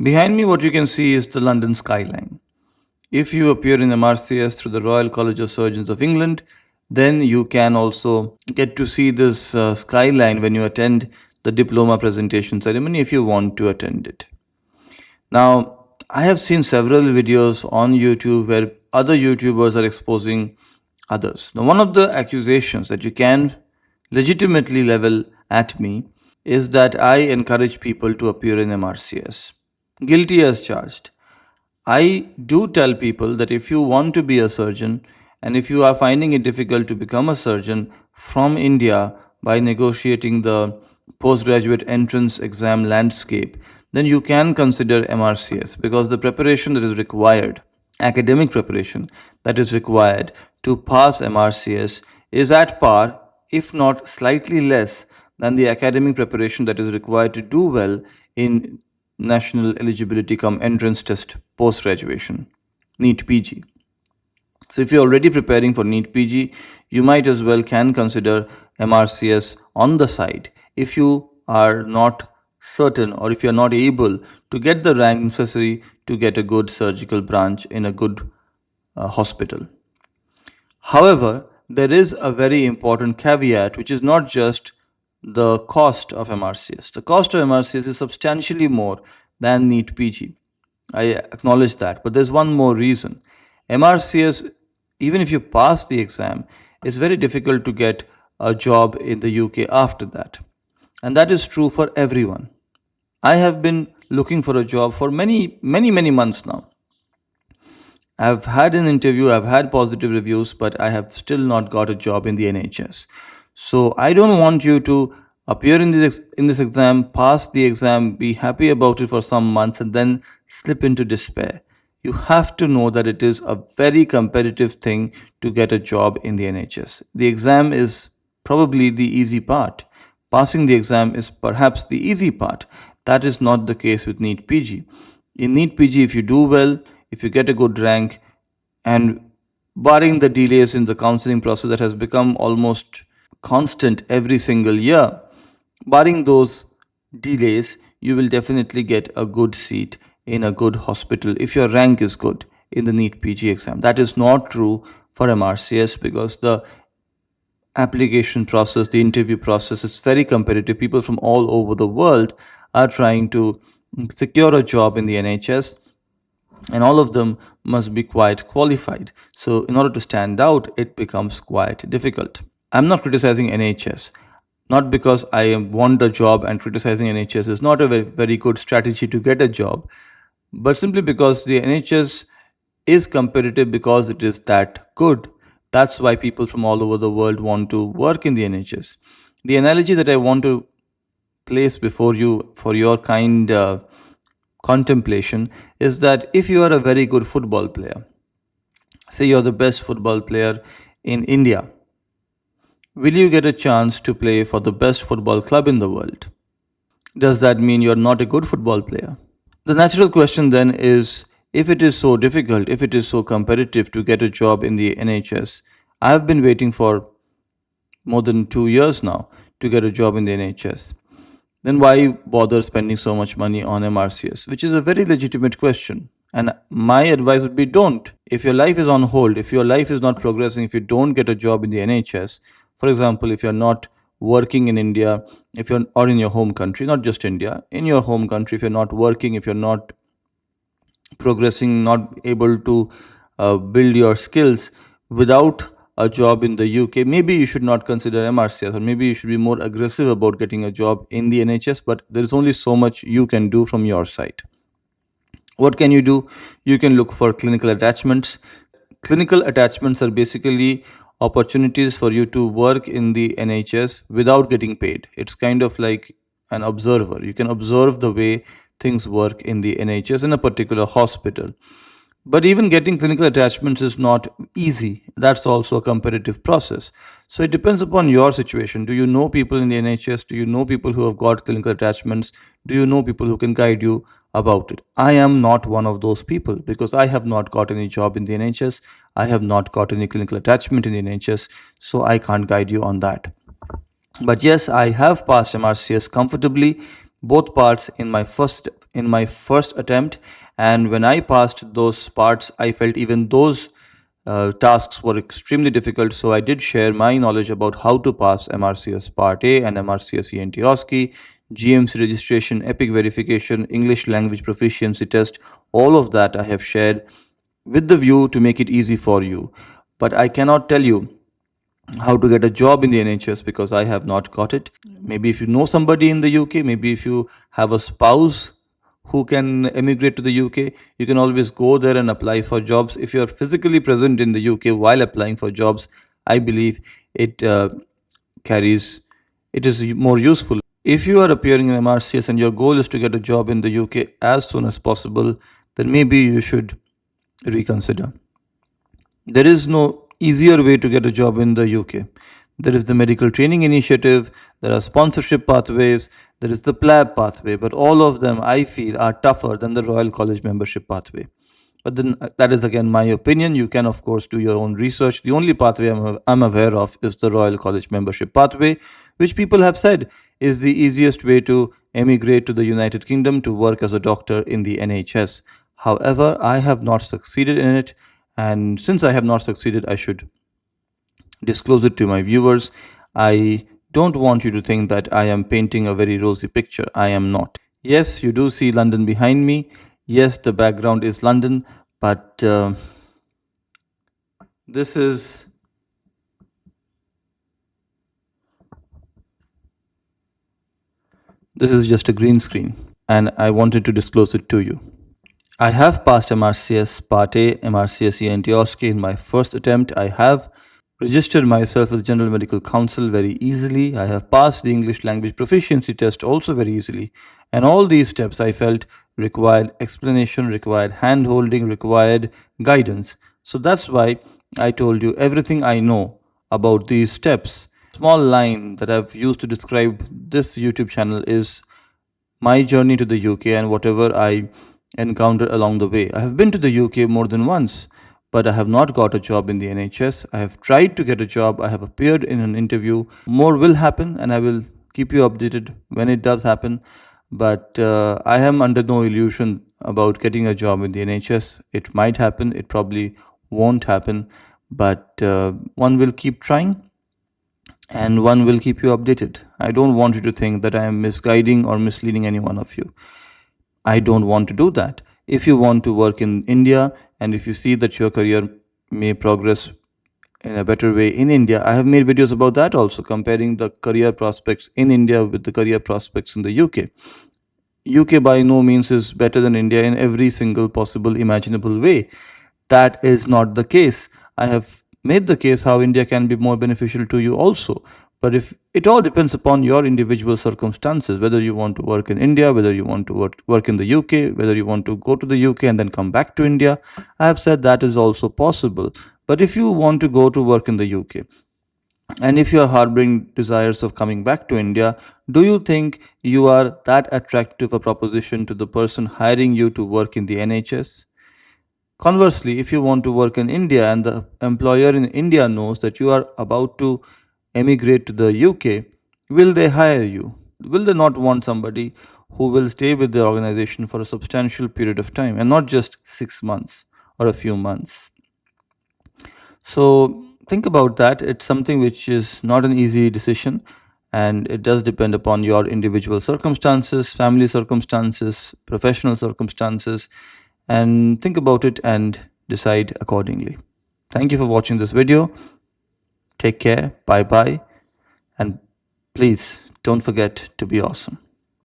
Behind me, what you can see is the London skyline. If you appear in MRCS through the Royal College of Surgeons of England, then you can also get to see this skyline when you attend the diploma presentation ceremony if you want to attend it. Now, I have seen several videos on YouTube where other YouTubers are exposing others. Now, one of the accusations that you can legitimately level at me is that I encourage people to appear in MRCS. Guilty as charged. I do tell people that if you want to be a surgeon and if you are finding it difficult to become a surgeon from India by negotiating the postgraduate entrance exam landscape, then you can consider MRCS, because the preparation that is required, academic preparation that is required to pass MRCS is at par, if not slightly less, than the academic preparation that is required to do well in National Eligibility Cum Entrance Test post graduation, NEET PG. So if you're already preparing for NEET PG, you might as well can consider MRCS on the side if you are not certain or if you're not able to get the rank necessary to get a good surgical branch in a good hospital. However, there is a very important caveat, which is not just the cost of MRCS. The cost of MRCS is substantially more than NEET PG. I acknowledge that, but there's one more reason. MRCS, even if you pass the exam, it's very difficult to get a job in the UK after that. And that is true for everyone. I have been looking for a job for many months now. I've had an interview, I've had positive reviews, but I have still not got a job in the NHS. So I don't want you to appear in this exam, pass the exam, be happy about it for some months, and then slip into despair. You have to know that it is a very competitive thing to get a job in the NHS. The exam is probably the easy part. Passing the exam is perhaps the easy part. That is not the case with NEET PG. In NEET PG, if you do well, if you get a good rank, and barring the delays in the counseling process that has become almost constant every single year, barring those delays, you will definitely get a good seat in a good hospital if your rank is good in the NEET PG exam. That is not true for MRCS, because the application process, the interview process is very competitive. People from all over the world are trying to secure a job in the NHS, and all of them must be quite qualified. So in order to stand out, it becomes quite difficult. I'm not criticizing NHS, not because I want a job, and criticizing NHS is not a very good strategy to get a job, but simply because the NHS is competitive because it is that good. That's why people from all over the world want to work in the NHS. The analogy that I want to place before you for your kind contemplation is that if you are a very good football player, say you're the best football player in India, will you get a chance to play for the best football club in the world? Does that mean you're not a good football player? The natural question then is, if it is so difficult, if it is so competitive to get a job in the NHS, I have been waiting for more than 2 years now to get a job in the NHS, then why bother spending so much money on MRCS? Which is a very legitimate question. And my advice would be, don't. If your life is on hold, if your life is not progressing, if you don't get a job in the NHS, for example, if you're not working in India, if you're or in your home country, not just India, in your home country, if you're not working, if you're not progressing, not able to build your skills without a job in the UK, maybe you should not consider MRCS, or maybe you should be more aggressive about getting a job in the NHS, but there is only so much you can do from your side. What can you do? You can look for clinical attachments. Clinical attachments are basically opportunities for you to work in the NHS without getting paid. It's kind of like an observer. You can observe the way things work in the NHS in a particular hospital. But even getting clinical attachments is not easy. That's also a competitive process. So it depends upon your situation. Do you know people in the NHS? Do you know people who have got clinical attachments? Do you know people who can guide you about it? I am not one of those people, because I have not got any job in the NHS. I have not got any clinical attachment in the NHS. So I can't guide you on that. But yes, I have passed MRCS comfortably. both parts in my first attempt, and when I passed those parts, I felt even those tasks were extremely difficult. So I did share my knowledge about how to pass MRCS Part A and MRCS ENT OSCE, GMC registration, EPIC verification, English language proficiency test. All of that I have shared with the view to make it easy for you. But I cannot tell you how to get a job in the NHS because I have not got it. Maybe if you know somebody in the UK, maybe if you have a spouse who can emigrate to the UK, you can always go there and apply for jobs. If you're physically present in the UK while applying for jobs, I believe it it is more useful. If you are appearing in MRCS and your goal is to get a job in the UK as soon as possible, then maybe you should reconsider. There is no easier way to get a job in the UK. There is the medical training initiative, there are sponsorship pathways, there is the PLAB pathway, but all of them I feel are tougher than the Royal College membership pathway. But then that is again my opinion. You can, of course, do your own research. The only pathway I'm aware of is the Royal College membership pathway, which people have said is the easiest way to emigrate to the United Kingdom to work as a doctor in the NHS. However, I have not succeeded in it. And since I have not succeeded, I should disclose it to my viewers. I don't want you to think that I am painting a very rosy picture. I am not. Yes, you do see London behind me. Yes, the background is London, but this is just a green screen, and I wanted to disclose it to you. I have passed MRCS Part A, MRCS ENT OSCE in my first attempt. I have registered myself with General Medical Council very easily. I have passed the English language proficiency test also very easily. And all these steps I felt required explanation, required hand holding, required guidance. So that's why I told you everything I know about these steps. Small line that I've used to describe this YouTube channel is my journey to the UK and whatever I encounter along the way. I have been to the UK more than once, but I have not got a job in the NHS. I have tried to get a job. I have appeared in an interview. More will happen, and I will keep you updated when it does happen. But I am under no illusion about getting a job in the NHS. It might happen. It probably won't happen. But one will keep trying and one will keep you updated. I don't want you to think that I am misguiding or misleading any one of you. I don't want to do that. If you want to work in India and if you see that your career may progress in a better way in India, I have made videos about that also, comparing the career prospects in India with the career prospects in the UK. UK by no means is better than India in every single possible imaginable way. That is not the case. I have made the case how India can be more beneficial to you also. But if it all depends upon your individual circumstances, whether you want to work in India, whether you want to work in the UK, whether you want to go to the UK and then come back to India, I have said that is also possible. But if you want to go to work in the UK, and if you are harboring desires of coming back to India, do you think you are that attractive a proposition to the person hiring you to work in the NHS? Conversely, if you want to work in India and the employer in India knows that you are about to emigrate to the UK, will they hire you? Will they not want somebody who will stay with the organization for a substantial period of time and not just 6 months or a few months? So think about that. It's something which is not an easy decision, and it does depend upon your individual circumstances, family circumstances, professional circumstances, and think about it and decide accordingly. Thank you for watching this video. Take care. Bye bye. And please don't forget to be awesome.